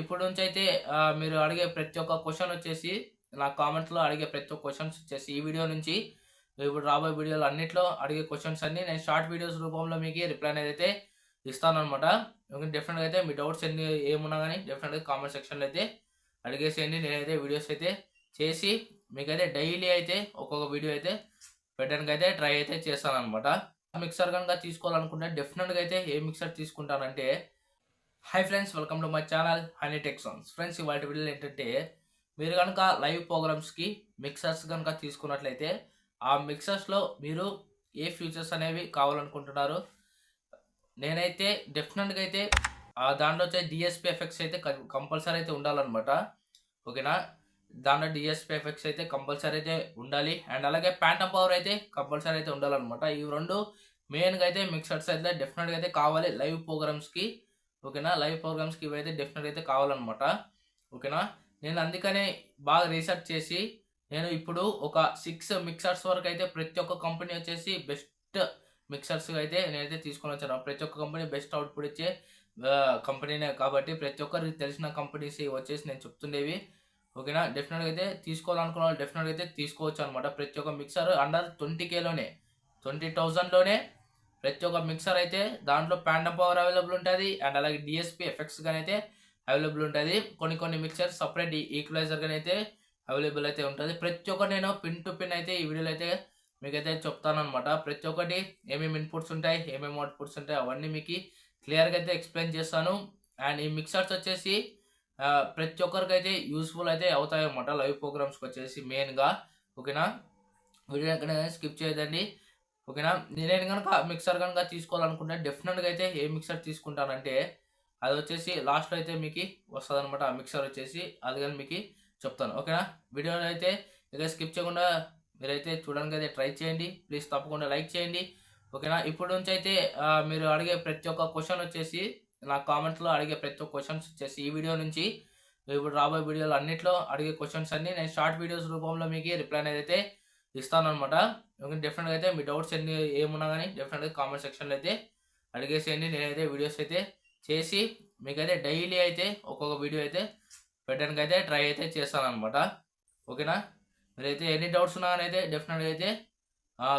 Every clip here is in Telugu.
ఇప్పుడు నుంచి అయితే మీరు అడిగే ప్రతి ఒక్క క్వశ్చన్ వచ్చేసి నా కామెంట్స్‌లో అడిగే ప్రతి ఒక్క క్వశ్చన్స్ వచ్చేసి ఈ వీడియో నుంచి ఇప్పుడు రాబోయే వీడియోలు అన్నిట్లో అడిగే క్వశ్చన్స్ అన్నీ నేను షార్ట్ వీడియోస్ రూపంలో మీకు రిప్లై అనేది అయితే ఇస్తాననమాట. డెఫినెట్‌గా అయితే మీ డౌట్స్ ఏమున్నా గానీ డెఫినెట్‌గా కామెంట్ సెక్షన్‌లో అయితే అడిగేసేయండి. నేనైతే వీడియోస్ అయితే చేసి మీకైతే డైలీ అయితే ఒక్కొక్క వీడియో అయితే పెట్టడానికి అయితే ట్రై అయితే చేస్తాననమాట. మిక్సర్ గనుక తీసుకోవాలనుకుంటే డెఫినెట్‌గా అయితే ఏ మిక్సర్ తీసుకుంటానంటే hi friends, welcome to my channel honey tech songs. Friends, ఇవాళ వీడియోలో ఏంటంటే మీరు కనుక లైవ్ ప్రోగ్రామ్స్కి మిక్సర్స్ కనుక తీసుకున్నట్లయితే ఆ మిక్సర్స్లో మీరు ఏ ఫీచర్స్ అనేవి కావాలనుకుంటున్నారు. నేనైతే డెఫినెట్గా అయితే దాంట్లో వచ్చే డిఎస్పి ఎఫెక్ట్స్ అయితే కంపల్సరీ అయితే ఉండాలన్నమాట. ఓకేనా, దాంట్లో డిఎస్పి ఎఫెక్ట్స్ అయితే కంపల్సరీ అయితే ఉండాలి. అండ్ అలాగే ప్యాంటమ్ పవర్ అయితే కంపల్సరీ అయితే ఉండాలన్నమాట. ఈ రెండు మెయిన్గా అయితే మిక్సర్స్ అయితే డెఫినెట్గా అయితే కావాలి లైవ్ ప్రోగ్రామ్స్కి. ఓకేనా, లైవ్ ప్రోగ్రామ్స్కి ఇవైతే డెఫినెట్గా అయితే కావాలన్నమాట. ఓకేనా, నేను అందుకనే బాగా రీసెర్చ్ చేసి నేను ఇప్పుడు ఒక 6 మిక్సర్స్ వరకు అయితే ప్రతి ఒక్క కంపెనీ వచ్చేసి బెస్ట్ మిక్సర్స్ అయితే నేనైతే తీసుకొని వచ్చాను. ప్రతి ఒక్క కంపెనీ బెస్ట్ అవుట్పుట్ ఇచ్చే కంపెనీనే కాబట్టి ప్రతి ఒక్కరికి తెలిసిన కంపెనీస్ వచ్చేసి నేను చెప్తుండేవి. ఓకేనా, డెఫినెట్గా అయితే తీసుకోవాలనుకున్న వాళ్ళు డెఫినెట్గా అయితే తీసుకోవచ్చు అనమాట. ప్రతి ఒక్క మిక్సర్ అండర్ 20Kలోనే 20,000లోనే ప్రతి ఒక్క మిక్సర్ అయితే దాంట్లో ప్యాంటమ్ పవర్ అవైలబుల్ ఉంటుంది. అండ్ అలాగే డిఎస్పి ఎఫెక్ట్స్ కానీ అయితే అవైలబుల్ ఉంటుంది. కొన్ని మిక్సర్స్ సపరేట్ ఈక్వలైజర్ కానీ అయితే అవైలబుల్ అయితే ఉంటుంది. ప్రతి ఒక్కటి నేను పిన్ టు పిన్ అయితే ఈ వీడియోలో అయితే మీకైతే చెప్తాను అనమాట. ప్రతి ఒక్కటి ఏమేమి ఇన్పుట్స్ ఉంటాయి, ఏమేమి అవుట్పుట్స్ ఉంటాయి, అవన్నీ మీకు క్లియర్గా అయితే ఎక్స్ప్లెయిన్ చేస్తాను. అండ్ ఈ మిక్సర్స్ వచ్చేసి ప్రతి ఒక్కరికైతే యూస్ఫుల్ అయితే అవుతాయి అన్నమాట లైవ్ ప్రోగ్రామ్స్కి వచ్చేసి మెయిన్గా. ఓకేనా, వీడియో ఎక్కడ స్కిప్ చేయదండి. ఓకేనా, నేను కనుక మిక్సర్ కనుక తీసుకోవాలనుకుంటే డెఫినెట్గా అయితే ఏ మిక్సర్ తీసుకుంటానంటే అది వచ్చేసి లాస్ట్లో అయితే మీకు వస్తుంది అనమాట. ఆ మిక్సర్ వచ్చేసి అది కానీ మీకు చెప్తాను. ఓకేనా, వీడియోలో అయితే ఇక స్కిప్ చేయకుండా మీరైతే చూడడానికి అయితే ట్రై చేయండి. ప్లీజ్ తప్పకుండా లైక్ చేయండి. ఓకేనా, ఇప్పుడు నుంచి అయితే మీరు అడిగే ప్రతి ఒక్క క్వశ్చన్ వచ్చేసి నా కామెంట్స్లో అడిగే ప్రతి ఒక్క క్వశ్చన్స్ వచ్చేసి ఈ వీడియో నుంచి ఇప్పుడు రాబోయే వీడియోలు అన్నిట్లో అడిగే క్వశ్చన్స్ అన్నీ నేను షార్ట్ వీడియోస్ రూపంలో మీకు రిప్లై అనేది అయితే ఇస్తానమాట. డెఫినెట్గా అయితే మీ డౌట్స్ ఏమున్నా కానీ డెఫినెట్గా కామెంట్ సెక్షన్లో అయితే అడిగేసేయండి. నేనైతే వీడియోస్ అయితే చేసి మీకైతే డైలీ అయితే ఒక్కొక్క వీడియో అయితే పెట్టడానికి అయితే ట్రై అయితే చేస్తానమాట. ఓకేనా, మీరైతే ఎన్ని డౌట్స్ ఉన్నా కానీ అయితే డెఫినెట్గా అయితే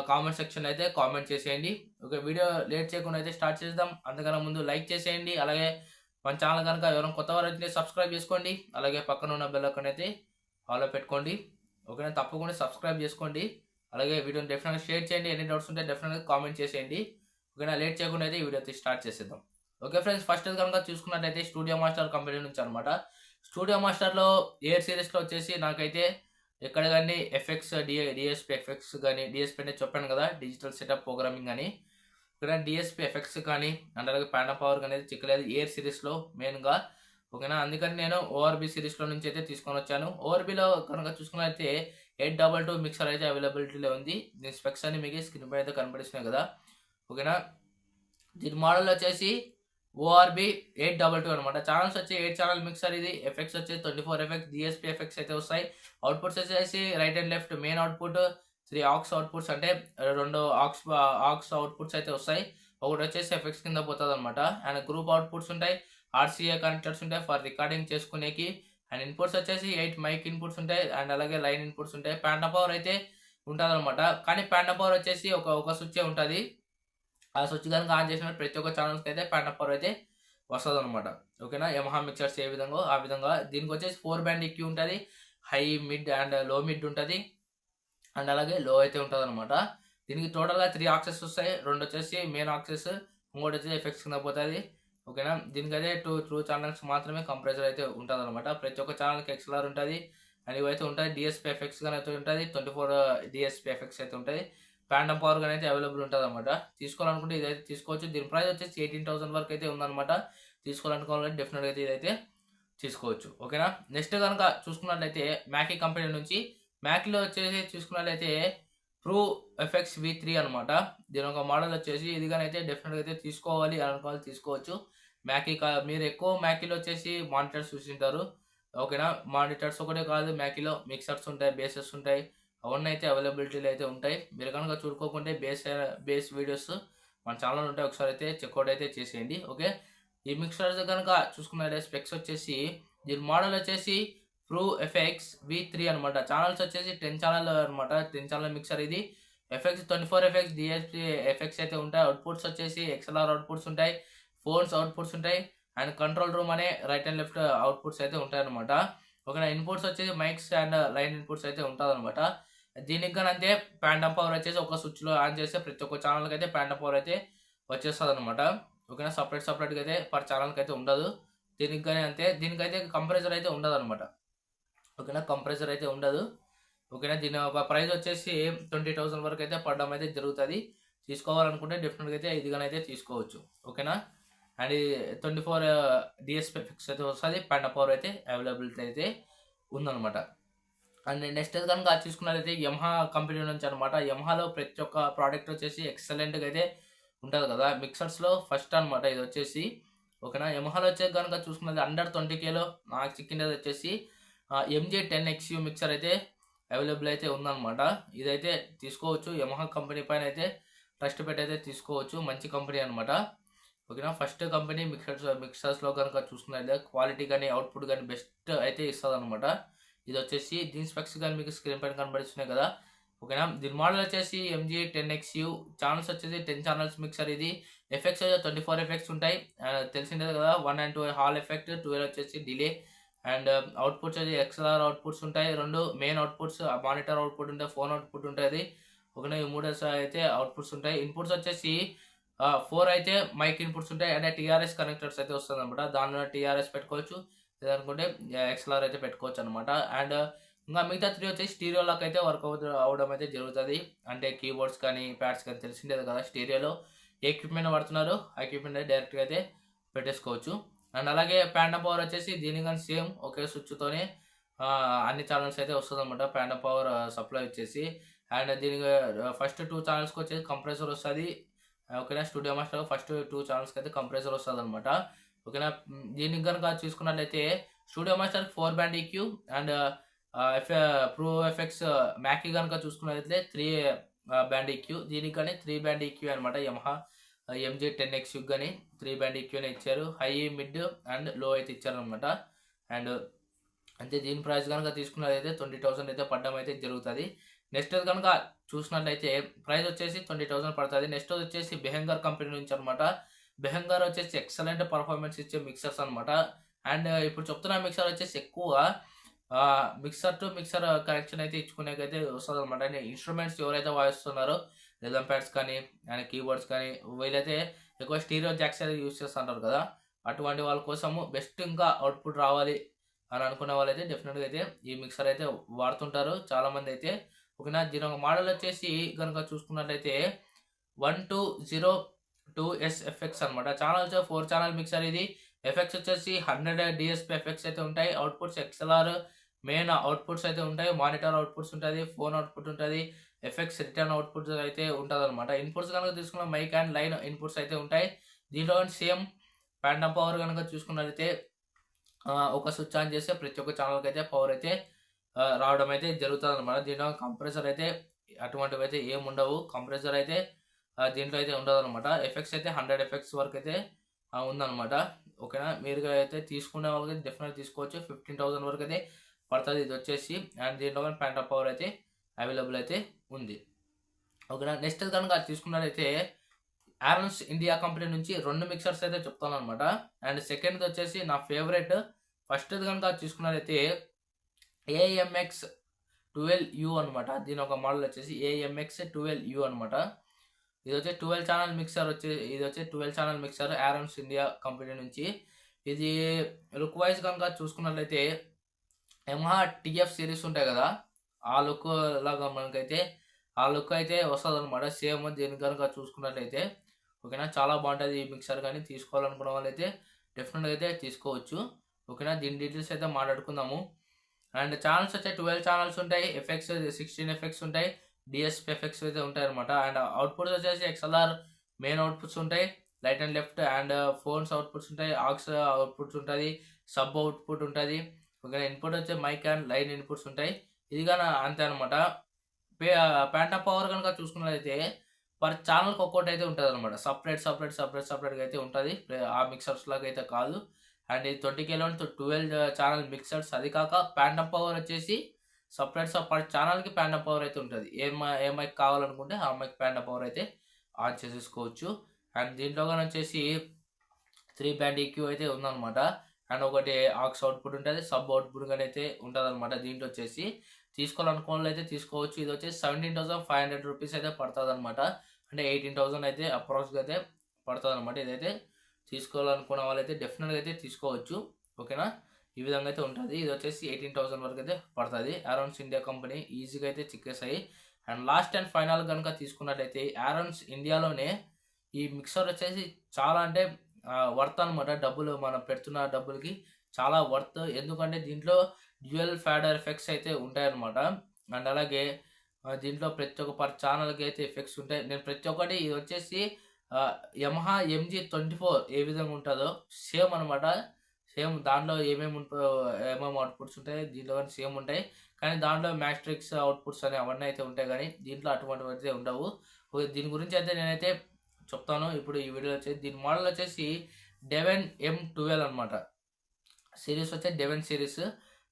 కామెంట్ సెక్షన్ అయితే కామెంట్ చేసేయండి. ఓకే, వీడియో లేట్ చేయకుండా అయితే స్టార్ట్ చేద్దాం. అందుకన్నా ముందు లైక్ చేసేయండి. అలాగే మన ఛానల్ కనుక ఎవరైనా కొత్త వారు అయితే సబ్స్క్రైబ్ చేసుకోండి. అలాగే పక్కన ఉన్న బెల్ ఐకాన్ అయితే ఫాలో పెట్టుకోండి. ఓకేనా, తప్పకుండా సబ్స్క్రైబ్ చేసుకోండి. అలాగే వీడియోని డెఫినెట్గా షేర్ చేయండి. ఎన్ని డౌట్స్ ఉంటే డెఫినెట్గా కామెంట్ చేసేయండి. ఓకేనా, లేట్ చేయకుండా అయితే ఈ వీడియో అయితే స్టార్ట్ చేసేద్దాం. ఓకే ఫ్రెండ్స్, ఫస్ట్ కనుక చూసుకున్నట్టయితే స్టూడియో మాస్టర్ కంపెనీ నుంచి అనమాట. స్టూడియో మాస్టర్లో ఎయిర్ సిరీస్లో వచ్చేసి నాకైతే ఎక్కడ కానీ ఎఫెక్ట్స్ డిఎస్పి ఎఫెక్ట్స్ కానీ, డిఎస్పి అంటే చెప్పాను కదా డిజిటల్ సెటప్ ప్రోగ్రామింగ్ అని, ఇక్కడ డిఎస్పి ఎఫెక్ట్స్ కానీ అండ్ అలాగే ప్యాంటమ్ పవర్ అనేది చిక్కలేదు ఎయిర్ సిరీస్లో మెయిన్గా. ఓకేనా, అందుకని నేను ఓఆర్బి సిరీస్లో నుంచి అయితే తీసుకొని వచ్చాను. ఓఆర్బిలో కనుక చూసుకున్నట్లయితే 822 మిక్సర్ అయితే అవైలబిలిటీలో ఉంది. దీని స్పెక్స్ అన్ని మీకు స్క్రీన్ పై అయితే కనపడిస్తున్నాయి కదా. ఓకేనా, దీని మోడల్ వచ్చేసి ఓఆర్బి 822 అనమాట. ఛానల్స్ వచ్చి 8 ఛానల్ మిక్సర్. ఇది ఎఫెక్ట్స్ వచ్చి 24 ఎఫెక్ట్స్ డిఎస్పి ఎఫెక్ట్స్ అయితే వస్తాయి. అవుట్పుట్స్ వచ్చేసి right and left main output, 3 aux outputs అంటే 2 ఆక్స్ అవుట్పుట్స్ అయితే వస్తాయి. ఒకటి వచ్చేసి ఎఫెక్ట్స్ కింద పోతుంది అనమాట. అండ్ గ్రూప్ అవుట్పుట్స్ ఉంటాయి, ఆర్సీఏ కనెక్టర్స్ ఉంటాయి ఫర్ రికార్డింగ్ చేసుకునేకి. అండ్ ఇన్పుట్స్ వచ్చేసి 8 మైక్ ఇన్పుట్స్ ఉంటాయి అండ్ అలాగే లైన్ ఇన్పుట్స్ ఉంటాయి. ప్యాంటమ్ పవర్ అయితే ఉంటుంది అనమాట. కానీ ప్యాంటమ్ పవర్ వచ్చేసి ఒక స్విచ్ ఉంటుంది. ఆ స్విచ్ కనుక ఆన్ చేసిన ప్రతి ఒక్క ఛానల్స్కి అయితే ప్యాంటమ్ పవర్ అయితే వస్తుంది అనమాట. ఓకేనా, యమహా మిక్సర్స్ ఏ విధంగా ఆ విధంగా. దీనికి వచ్చేసి 4 బ్యాండ్ ఈక్యూ ఉంటుంది. హై, మిడ్ అండ్ లో మిడ్ ఉంటుంది అండ్ అలాగే లో అయితే ఉంటుంది అనమాట. దీనికి టోటల్గా 3 ఆక్సెస్ వస్తాయి. 2 వచ్చేసి మెయిన్ ఆక్సెస్, ఇంకోటి వచ్చేసి ఎఫెక్ట్స్ కింద పోతుంది. ఓకేనా, దీనికైతే 2 ఛానల్స్ మాత్రమే కంప్రెసర్ అయితే ఉంటుంది అనమాట. ప్రతి ఒక్క ఛానల్కి XLR ఉంటుంది అండ్ ఇవైతే ఉంటుంది. డిఎస్పి ఎఫెక్ట్స్ కానీ అయితే ఉంటుంది. 24 డిఎస్పి ఎఫెక్ట్స్ అయితే ఉంటుంది. ప్యాంటమ్ పవర్ కానీ అయితే అవైలబుల్ ఉంటుంది అనమాట. తీసుకోవాలనుకుంటే ఇదైతే తీసుకోవచ్చు. దీని ప్రైస్ వచ్చేసి 18,000 వరకు అయితే ఉందన్నమాట. తీసుకోవాలనుకోవాలంటే డెఫినెట్గా అయితే ఇదైతే తీసుకోవచ్చు. ఓకేనా, నెక్స్ట్ కనుక చూసుకున్నట్లయితే మ్యాకీ కంపెనీ నుంచి మ్యాకీలో వచ్చేసి చూసుకున్నట్లయితే ప్రూ ఎఫెక్ట్స్ V3 అనమాట. దీని ఒక మోడల్ వచ్చేసి ఇది కానీ అయితే డెఫినెట్గా అయితే తీసుకోవాలి అనుకోవాలి తీసుకోవచ్చు. మ్యాకీ మీరు ఎక్కువ మ్యాకీలో వచ్చేసి మానిటర్స్ చూసింటారు. ఓకేనా, మానిటర్స్ ఒకటే కాదు, మ్యాకీలో మిక్సర్స్ ఉంటాయి, బేసెస్ ఉంటాయి, అవన్నీ అయితే అవైలబిలిటీలో అయితే ఉంటాయి. మీరు కనుక చూడుకోకుంటే బేస్ వీడియోస్ మన ఛానల్ ఉంటాయి, ఒకసారి అయితే చెక్అవుట్ అయితే చేసేయండి. ఓకే, ఈ మిక్సర్స్ కనుక చూసుకున్నట్లయితే స్పెక్స్ వచ్చేసి దీని మోడల్ వచ్చేసి ప్రో ఎఫ్ఎక్స్ V3 అనమాట. ఛానల్స్ వచ్చేసి 10 ఛానల్ అనమాట. 10 ఛానల్ మిక్సర్ ఇది. ఎఫెక్ట్స్ 24 ఎఫెక్ట్స్ డిఎస్పి ఎఫెక్ట్స్ అయితే ఉంటాయి. అవుట్పుట్స్ వచ్చేసి XLR అవుట్పుట్స్ ఉంటాయి, ఫోన్స్ అవుట్పుట్స్ ఉంటాయి, అండ్ కంట్రోల్ రూమ్ అనే రైట్ అండ్ లెఫ్ట్ అవుట్పుట్స్ అయితే ఉంటాయి అనమాట. ఓకేనా. ఇన్పుట్స్ వచ్చేసి మైక్స్ అండ్ లైన్ ఇన్పుట్స్ అయితే ఉంటుంది అనమాట. దీనికి కానీ అంతే ప్యాంటమ్ పవర్ వచ్చేసి ఒక స్విచ్లో ఆన్ చేస్తే ప్రతి ఒక్క ఛానల్కి అయితే ప్యాంటమ్ పవర్ అయితే వచ్చేస్తుంది అనమాట. ఓకేనా. సపరేట్గా అయితే పర్ ఛానల్కి అయితే ఉండదు. దీనికి కానీ అంతే. దీనికైతే కంప్రెసర్ అయితే ఉండదు అనమాట. ఓకేనా. కంప్రెసర్ అయితే ఉండదు. ఓకేనా. దీని ఒక ప్రైస్ వచ్చేసి 20,000 వరకు అయితే పడడం అయితే జరుగుతుంది. తీసుకోవాలనుకుంటే డెఫినెట్గా అయితే ఇదిగానైతే తీసుకోవచ్చు. ఓకేనా. అండ్ 24 డిఎస్పీ ఫిక్స్ అయితే వస్తుంది. ప్యాంటమ్ పవర్ అయితే అవైలబిలిటీ అయితే ఉందన్నమాట. అండ్ నెక్స్ట్ కనుక చూసుకున్నట్లయితే యమహా కంపెనీ నుంచి అనమాట. యమహాలో ప్రతి ఒక్క ప్రోడక్ట్ వచ్చేసి ఎక్సలెంట్గా అయితే ఉంటుంది కదా. మిక్సర్స్లో ఫస్ట్ అనమాట ఇది వచ్చేసి. ఓకేనా. యమహాలో వచ్చే కనుక చూసుకున్నది అండర్ 20Kలో నాకు చిక్కినది వచ్చేసి MG10XU మిక్సర్ అయితే అవైలబుల్ అయితే ఉందన్నమాట. ఇదైతే తీసుకోవచ్చు. యమహా కంపెనీ పైన అయితే ట్రస్ట్ పెట్టి అయితే తీసుకోవచ్చు. మంచి కంపెనీ అనమాట. ఓకేనా. ఫస్ట్ కంపెనీ మిక్సర్స్లో కనుక చూసుకున్నట్లయితే క్వాలిటీ కానీ అవుట్పుట్ కానీ బెస్ట్ అయితే ఇస్తుంది అనమాట. ఇది వచ్చేసి దీని స్పెక్స్ కానీ మీకు స్క్రీన్ పైన కనబడిస్తున్నాయి కదా. ఓకేనా. దీని మోడల్ వచ్చేసి MG10XU. ఛానల్స్ వచ్చేసి 10 ఛానల్స్ మిక్సర్ ఇది. ఎఫెక్ట్స్ అయితే 24 ఎఫెక్ట్స్ ఉంటాయి. తెలిసిందే కదా. 1 and 2 హాల్ ఎఫెక్ట్, 12 వచ్చేసి డిలే. అండ్ అవుట్పుట్స్ వచ్చి XLR అవుట్పుట్స్ ఉంటాయి. 2 మెయిన్ అవుట్పుట్స్, మానిటర్ అవుట్పుట్ ఉంటాయి, ఫోన్ అవుట్పుట్ ఉంటుంది. ఓకేనా. ఈ 3 అయితే అవుట్పుట్స్ ఉంటాయి. ఇన్పుట్స్ వచ్చేసి 4 అయితే మైక్ ఇన్పుట్స్ ఉంటాయి. అంటే TRS కనెక్టర్స్ అయితే వస్తుంది అనమాట. దానిలో TRS పెట్టుకోవచ్చు, లేదనుకుంటే XLR అయితే పెట్టుకోవచ్చు అనమాట. అండ్ ఇంకా మిగతా 3 వచ్చేసి స్టీరియోలోకి అయితే వర్కౌట్ అవడం అయితే జరుగుతుంది. అంటే కీబోర్డ్స్ కానీ ప్యాడ్స్ కానీ తెలిసిందేది కదా. స్టీరియోలో ఏ ఎక్విప్మెంట్ వాడుతున్నారు ఆ ఎక్విప్మెంట్ అయితే డైరెక్ట్గా అయితే పెట్టేసుకోవచ్చు. అండ్ అలాగే ప్యాంటమ్ పవర్ వచ్చేసి దీని కానీ సేమ్ ఒకే స్విచ్తోనే అన్ని ఛానల్స్ అయితే వస్తుంది అనమాట. ప్యాంటమ్ పవర్ సప్లై వచ్చేసి. అండ్ దీనికి ఫస్ట్ 2 ఛానల్స్కి వచ్చేసి కంప్రెసర్ వస్తుంది. ఓకేనా. స్టూడియో మాస్టర్ ఫస్ట్ 2 ఛానల్స్కి అయితే కంప్రెసర్ వస్తుంది అనమాట. ఓకేనా. దీనికి కనుక చూసుకున్నట్లయితే studio master 4 band EQ and pro effects మ్యాక్కి కనుక చూసుకున్నట్లయితే 3 బ్యాండ్ EQ. దీనికి కానీ 3 బ్యాండ్ EQ అనమాట. యమహా MG10XU కానీ 3 బ్యాండ్ EQ అని ఇచ్చారు. హై, మిడ్ అండ్ లో అయితే ఇచ్చారనమాట. అండ్ అంటే దీని ప్రైస్ కనుక తీసుకున్నట్లయితే 20,000 అయితే పడడం అయితే జరుగుతుంది. నెక్స్ట్ కనుక చూసినట్లయితే ప్రైస్ వచ్చేసి 20,000 పడుతుంది. నెక్స్ట్ వచ్చేసి బెహంగర్ కంపెనీ నుంచి అనమాట. బెహంగర్ వచ్చేసి ఎక్సలెంట్ పర్ఫార్మెన్స్ ఇచ్చే మిక్సర్స్ అనమాట. అండ్ ఇప్పుడు చెప్తున్న మిక్సర్ వచ్చేసి ఎక్కువ మిక్సర్ టు మిక్సర్ కనెక్షన్ అయితే ఇచ్చుకునేకైతే వస్తుంది అనమాట. ఇన్స్ట్రుమెంట్స్ ఎవరైతే వాయిస్తున్నారో రిథమ్ ప్యాడ్స్ కానీ అండ్ కీబోర్డ్స్ కానీ వీళ్ళైతే ఎక్కువ స్టీరియో జాక్స్ అయితే యూజ్ చేస్తుంటారు కదా. అటువంటి వాళ్ళ కోసము బెస్ట్ ఇంకా అవుట్పుట్ రావాలి అని అనుకునే వాళ్ళైతే డెఫినెట్గా అయితే ఈ మిక్సర్ అయితే వాడుతుంటారు చాలామంది అయితే. ఓకేనా. దీని ఒక మోడల్ వచ్చేసి కనుక చూసుకున్నట్లయితే 1202S ఎఫెక్ట్స్ అనమాట. ఛానల్ వచ్చి 4 ఛానల్ మిక్సర్ ఇది. ఎఫెక్ట్స్ వచ్చేసి 100 DSP ఎఫెక్ట్స్ అయితే ఉంటాయి. అవుట్పుట్స్ XLR మెయిన్ అవుట్పుట్స్ అయితే ఉంటాయి. మానిటర్ అవుట్పుట్స్ ఉంటుంది, ఫోన్ అవుట్పుట్ ఉంటుంది, ఎఫెక్ట్స్ రిటర్న్ అవుట్పుట్స్ అయితే ఉంటుంది అనమాట. ఇన్పుట్స్ కనుక తీసుకున్న మైక్ అండ్ లైన్ ఇన్పుట్స్ అయితే ఉంటాయి. దీంట్లో సేమ్ ప్యాంటమ్ పవర్ కనుక చూసుకున్నట్లయితే ఒక స్విచ్ ఆన్ చేస్తే ప్రతి ఒక్క ఛానల్కి అయితే పవర్ అయితే రావడం అయితే జరుగుతుంది అనమాట. దీంట్లో కంప్రెసర్ అయితే అటువంటివి అయితే ఏమి ఉండవు. కంప్రెసర్ అయితే దీంట్లో అయితే ఉండదు అనమాట. ఎఫెక్ట్స్ అయితే 100 ఎఫెక్ట్స్ వరకు అయితే ఉందన్నమాట. ఓకేనా. మీరు అయితే తీసుకునే వాళ్ళకి డెఫినెట్ తీసుకోవచ్చు. 15,000 వరకు అయితే పడుతుంది ఇది వచ్చేసి. అండ్ దీంట్లో కానీ ప్యాంటమ్ పవర్ అయితే అవైలబుల్ అయితే ఉంది. ఓకేనా. నెక్స్ట్ కనుక తీసుకున్నట్లయితే ఆరన్స్ ఇండియా కంపెనీ నుంచి 2 మిక్సర్స్ అయితే చెప్తాను అనమాట. అండ్ సెకండ్ వచ్చేసి నా ఫేవరెట్. ఫస్ట్ కనుక తీసుకున్నట్లయితే AMX 12U అనమాట. దీని ఒక మోడల్ వచ్చేసి AMX 12U అనమాట. ఇది వచ్చి 12 ఛానల్ మిక్సర్ ఇది వచ్చి 12 ఛానల్ మిక్సర్ ఆరన్స్ ఇండియా కంపెనీ నుంచి. ఇది లుక్ వైజ్ కనుక చూసుకున్నట్లయితే యమహా TF సిరీస్ ఉంటాయి కదా, ఆ లుక్ లాగా మనకైతే ఆ లుక్ అయితే వస్తుంది అనమాట. సేమ్ దీని కనుక చూసుకున్నట్లయితే. ఓకేనా. చాలా బాగుంటుంది ఈ మిక్సర్. కానీ తీసుకోవాలనుకున్న వాళ్ళైతే డెఫినెట్గా అయితే తీసుకోవచ్చు. ఓకేనా. దీని డీటెయిల్స్ అయితే మాట్లాడుకుందాము. అండ్ ఛానల్స్ వచ్చే 12 ఛానల్స్ ఉంటాయి. ఎఫెక్ట్స్ 16 ఎఫెక్ట్స్ ఉంటాయి. DSP ఎఫెక్ట్స్ అయితే ఉంటాయి అనమాట. అండ్ అవుట్పుట్స్ వచ్చేసి XLR మెయిన్ అవుట్పుట్స్ ఉంటాయి, right and left. And phones outputs ఉంటాయి, ఆక్స్ అవుట్పుట్స్ ఉంటుంది, సబ్ అవుట్పుట్ ఉంటుంది. ఓకేనా. ఇన్పుట్ వచ్చే మైక్ అండ్ లైన్ ఇన్పుట్స్ ఉంటాయి. ఇది కానీ అంతే అనమాట. ప్యాంటమ్ పవర్ కనుక చూసుకున్నట్లయితే పర్ ఛానల్కి ఒక్కోటి అయితే ఉంటుంది అనమాట. సపరేట్గా అయితే ఉంటుంది. ఆ మిక్సర్స్ లాగా అయితే కాదు. అండ్ ఇది 20Kలో 12 ఛానల్ మిక్సర్స్. అది కాక ప్యాంటమ్ పవర్ వచ్చేసి పర్ ఛానల్కి ప్యాంటమ్ పవర్ అయితే ఉంటుంది. ఏ మైక్ కావాలనుకుంటే ఆ మైక్ ప్యాంటమ్ పవర్ అయితే ఆన్ చేసేసుకోవచ్చు. అండ్ దీంట్లో కానీ వచ్చేసి 3 బ్యాండ్ EQ అయితే ఉందన్నమాట. అండ్ ఒకటి ఆక్స్ అవుట్పుట్ ఉంటుంది, సబ్ అవుట్పుట్ కానీ అయితే ఉంటుంది అనమాట. దీంట్లో వచ్చేసి తీసుకోవాలనుకోవాలి అయితే తీసుకోవచ్చు. ఇది వచ్చేసి 17,500 రూపీస్ అయితే పడుతుంది అనమాట. అంటే 18,000 అయితే అప్రాక్స్గా అయితే పడుతుంది అనమాట. ఇదైతే తీసుకోవాలనుకున్న వాళ్ళైతే డెఫినెట్గా అయితే తీసుకోవచ్చు. ఓకేనా, ఈ విధంగా అయితే ఉంటుంది. ఇది వచ్చేసి 18,000 వరకు అయితే పడుతుంది. ఆరోన్స్ ఇండియా కంపెనీ ఈజీగా అయితే చిక్కేసాయి. అండ్ లాస్ట్ అండ్ ఫైనల్ కనుక తీసుకున్నట్టయితే ఆరోన్స్ ఇండియాలోనే ఈ మిక్సర్ వచ్చేసి చాలా అంటే వర్త్ అనమాట. డబ్బులు మనం పెడుతున్న డబ్బులకి చాలా వర్త్. ఎందుకంటే దీంట్లో డ్యూయల్ ఫ్యాడర్ ఎఫెక్ట్స్ అయితే ఉంటాయన్నమాట. అండ్ అలాగే దీంట్లో ప్రతి ఒక్క పర్ ఛానల్కి అయితే ఎఫెక్ట్స్ ఉంటాయి. నేను ప్రతి ఒక్కటి ఇది వచ్చేసి యమహా MG24 ఏ విధంగా ఉంటుందో సేమ్ అనమాట. సేమ్ దాంట్లో ఏమేమి అవుట్పుట్స్ ఉంటాయి దీంట్లో కానీ సేమ్ ఉంటాయి. కానీ దాంట్లో మ్యాట్రిక్స్ అవుట్పుట్స్ అని అవన్నీ అయితే ఉంటాయి. కానీ దీంట్లో అటువంటివి అయితే ఉండవు. దీని గురించి అయితే నేనైతే చెప్తాను ఇప్పుడు ఈ వీడియో వచ్చేసి. దీని మోడల్ వచ్చేసి డెవెన్ M12 అనమాట. సిరీస్ వచ్చే Devon series.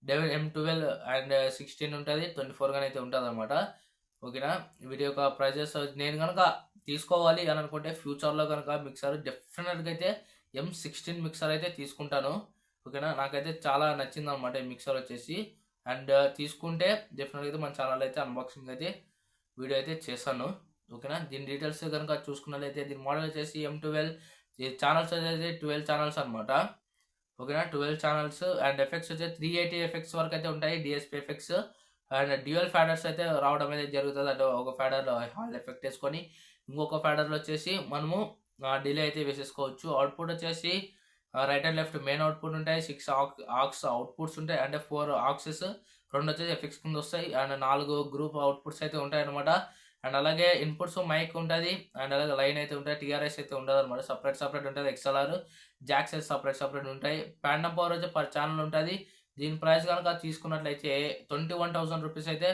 Devon M12 and 16 ఉంటుంది, 24 కానీ అయితే ఉంటుంది అనమాట. ఓకేనా, వీటి యొక్క ప్రైజెస్ నేను కనుక తీసుకోవాలి అని అనుకుంటే ఫ్యూచర్లో కనుక మిక్సర్ డెఫినెట్గా అయితే M16 మిక్సర్ అయితే తీసుకుంటాను. ఓకేనా, నాకైతే చాలా నచ్చింది అనమాట ఈ మిక్సర్ వచ్చేసి. అండ్ తీసుకుంటే డెఫినెట్గా అయితే మన ఛానల్ అయితే అన్బాక్సింగ్ అయితే వీడియో అయితే చేశాను. ఓకేనా, దీని డీటెయిల్స్ కనుక చూసుకున్నట్లయితే దీని మోడల్ వచ్చేసి M12. ఈ ఛానల్స్ అయితే 12 ఛానల్స్ అనమాట. ఓకేనా, 12 ఛానల్స్. అండ్ ఎఫెక్ట్స్ వచ్చి 380 ఎఫెక్ట్స్ వరకు అయితే ఉంటాయి, DSP ఎఫెక్ట్స్. అండ్ డ్యూయల్ ఫ్యాడర్స్ అయితే రావడం అయితే జరుగుతుంది. అంటే ఒక ఫ్యాడర్లో హాల్ ఎఫెక్ట్ వేసుకొని ఇంకొక ఫ్యాడర్లో వచ్చేసి మనము డిలే అయితే వేసేసుకోవచ్చు. అవుట్పుట్ వచ్చేసి right and left main output ఉంటాయి, 6 ఆక్స్ అవుట్పుట్స్ ఉంటాయి. అంటే 4 ఆక్సెస్, 2 వచ్చేసి ఎఫెక్ట్స్ కింద వస్తాయి. అండ్ 4 గ్రూప్ అవుట్పుట్స్ అయితే ఉంటాయి అనమాట. అండ్ అలాగే ఇన్పుట్స్ మైక్ ఉంటుంది. అండ్ అలాగే లైన్ అయితే ఉంటాయి, TRS అయితే ఉండదు అనమాట. సపరేట్ ఉంటుంది. XLR జాక్స్ అయితే సపరేట్ ఉంటాయి. ప్యాంటమ్ పవర్ వచ్చి పర్ ఛానల్ ఉంటుంది. దీని ప్రైస్ కనుక తీసుకున్నట్లయితే 21,000 రూపీస్ అయితే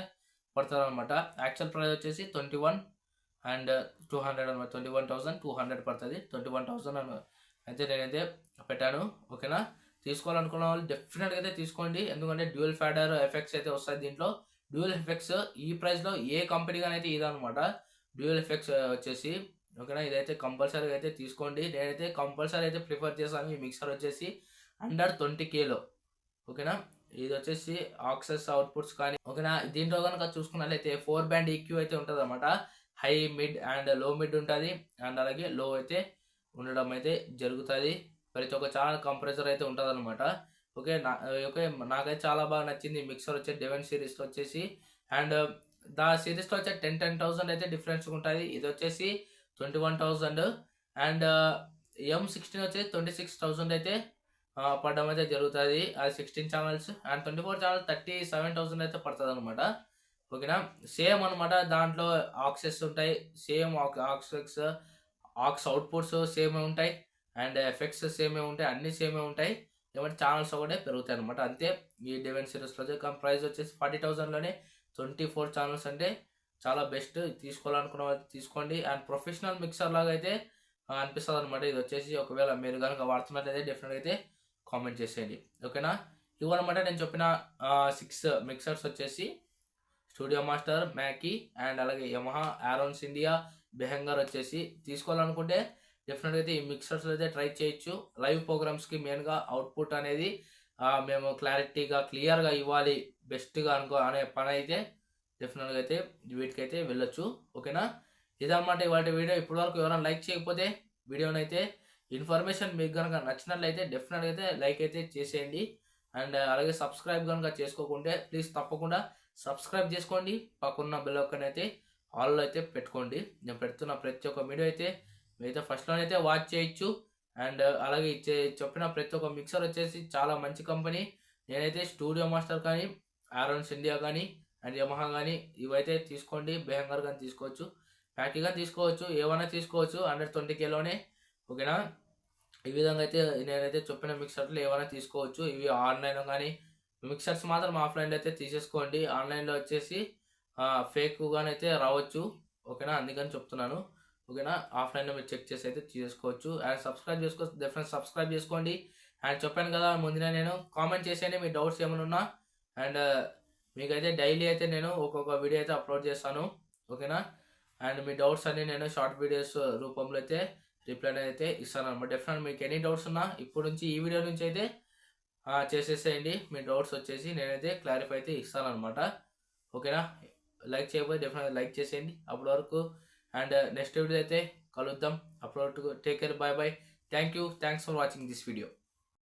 పడుతుంది అనమాట. యాక్చువల్ ప్రైస్ వచ్చేసి 21,200 అనమాట. 21,200 పడుతుంది. 21,000 అయితే నేనైతే పెట్టాను. ఓకేనా, తీసుకోవాలనుకున్న వాళ్ళు డెఫినెట్గా అయితే తీసుకోండి. ఎందుకంటే డ్యూయల్ ఫ్యాడర్ ఎఫెక్ట్స్ అయితే వస్తాయి దీంట్లో. డ్యూయల్ ఎఫెక్ట్స్ ఈ ప్రైస్లో ఏ కంపెనీగానైతే ఇదనమాట డ్యూయల్ ఎఫెక్ట్స్ వచ్చేసి. ఓకేనా, ఇదైతే కంపల్సరీగా అయితే తీసుకోండి. నేనైతే కంపల్సరీ అయితే ప్రిఫర్ చేశాను ఈ మిక్సర్ వచ్చేసి అండర్ 20Kలో. ఓకేనా, ఇది వచ్చేసి ఆక్సెస్ అవుట్పుట్స్ కానీ. ఓకేనా, దీంట్లో కనుక చూసుకున్నట్లయితే 4 బ్యాండ్ EQ అయితే ఉంటుంది అనమాట. హై, మిడ్ అండ్ లో మిడ్ ఉంటుంది. అండ్ అలాగే లో అయితే ఉండడం అయితే జరుగుతుంది. ప్రతి ఒక్క ఛానల్ కంప్రెసర్ అయితే ఉంటుంది అనమాట. ఓకే, నాకైతే చాలా బాగా నచ్చింది ఈ మిక్సర్ వచ్చే డెవెన్ సిరీస్లో వచ్చేసి. అండ్ సిరీస్లో వచ్చే 10,000 అయితే డిఫరెన్స్ ఉంటుంది. ఇది వచ్చేసి 21,000. అండ్ M16 వచ్చేసి 26,000 అయితే పడడం అయితే జరుగుతుంది. అది 16 ఛానల్స్. అండ్ 24 ఛానల్స్ 37,000 అయితే పడుతుంది అనమాట. ఓకేనా, సేమ్ అనమాట. దాంట్లో ఆక్సెస్ ఉంటాయి, సేమ్ ఆక్స్ అవుట్పుట్స్ సేమే ఉంటాయి. అండ్ ఎఫెక్ట్స్ సేమే ఉంటాయి, అన్నీ సేమే ఉంటాయి. ఏమంటే ఛానల్స్ ఒకటే పెరుగుతాయి అనమాట. అంతే ఈ డెవెన్ సిరీస్లో. ప్రైస్ వచ్చేసి 40,000లోనే 24 ఛానల్స్. అంటే చాలా బెస్ట్. తీసుకోవాలనుకున్న వాళ్ళు తీసుకోండి. అండ్ ప్రొఫెషనల్ మిక్సర్ లాగా అయితే అనిపిస్తుంది అనమాట. ఇది వచ్చేసి ఒకవేళ మీరు కనుక వాడుతున్నట్లయితే డెఫినెట్గా అయితే కామెంట్ చేసేయండి. ఓకేనా, ఇవన్నమాట నేను చెప్పిన 6 మిక్సర్స్ వచ్చేసి స్టూడియో మాస్టర్, మ్యాకీ అండ్ అలాగే యమహా, ఆరోన్స్ ఇండియా, బెహంగర్ వచ్చేసి. తీసుకోవాలనుకుంటే డెఫినెట్గా అయితే ఈ మిక్సర్స్ అయితే ట్రై చేయొచ్చు. లైవ్ ప్రోగ్రామ్స్కి మెయిన్గా అవుట్పుట్ అనేది మేము క్లియర్గా ఇవ్వాలి బెస్ట్గా అనే పని అయితే డెఫినెట్గా అయితే వీటికైతే వెళ్ళొచ్చు. ఓకేనా, ఇదన్నమాట ఇవాళ వీడియో. ఇప్పటివరకు ఎవరైనా లైక్ చేయకపోతే వీడియోనైతే ఇన్ఫర్మేషన్ మీకు కనుక నచ్చినట్లయితే డెఫినెట్గా అయితే లైక్ అయితే చేసేయండి. అండ్ అలాగే సబ్స్క్రైబ్ కనుక చేసుకోకుంటే ప్లీజ్ తప్పకుండా సబ్స్క్రైబ్ చేసుకోండి. పక్కన్న బెల్ ఐకాన్ అయితే ఆల్లో అయితే పెట్టుకోండి. నేను పెడుతున్న ప్రతి ఒక్క వీడియో అయితే మీరైతే ఫస్ట్లోనైతే వాచ్ చేయొచ్చు. అండ్ అలాగే చెప్పిన ప్రతి ఒక్క మిక్సర్ వచ్చేసి చాలా మంచి కంపెనీ. నేనైతే స్టూడియో మాస్టర్ కానీ, ఆరోన్స్ ఇండియా కానీ అండ్ యమహా కానీ ఇవైతే తీసుకోండి. బెహంగర్ కానీ తీసుకోవచ్చు, ప్యాకీగా తీసుకోవచ్చు, ఏమైనా తీసుకోవచ్చు అండర్ 20Kలోనే. ఓకేనా, ఈ విధంగా అయితే నేనైతే చెప్పిన మిక్సర్లు ఏమైనా తీసుకోవచ్చు. ఇవి ఆన్లైన్ కానీ మిక్సర్స్ మాత్రం ఆఫ్లైన్లో అయితే తీసేసుకోండి. ఆన్లైన్లో వచ్చేసి ఫేక్గానైతే రావచ్చు. ఓకేనా, అందుకని చెప్తున్నాను. ఓకేనా. ఆఫ్లైన్లో మీరు చెక్ చేసి అయితే చేసుకోవచ్చు. అండ్ సబ్స్క్రైబ్ చేసుకోండి. అండ్ చెప్పాను కదా ముందునే, నేను కామెంట్ చేసేయండి మీ డౌట్స్ ఏమైనా ఉన్నా. అండ్ మీకైతే డైలీ అయితే నేను ఒక్కొక్క వీడియో అయితే అప్లోడ్ చేస్తాను. ఓకేనా. అండ్ మీ డౌట్స్ అన్ని నేను షార్ట్ వీడియోస్ రూపంలో అయితే రిప్లై అయితే ఇస్తాను అనమాట. డెఫినెట్ మీకు ఎనీ డౌట్స్ ఉన్నా ఇప్పుడు నుంచి ఈ వీడియో నుంచి అయితే చేసేసేయండి. మీ డౌట్స్ వచ్చేసి నేనైతే క్లారిఫై అయితే ఇస్తాను అనమాట. ఓకేనా. లైక్ చేయకపోతే డెఫినెట్గా లైక్ చేసేయండి అప్పటి వరకు. అండ్ నెక్స్ట్ వీడియో అయితే కలుద్దాం. అప్పటి వరకు take care, bye bye. Thanks for watching this video.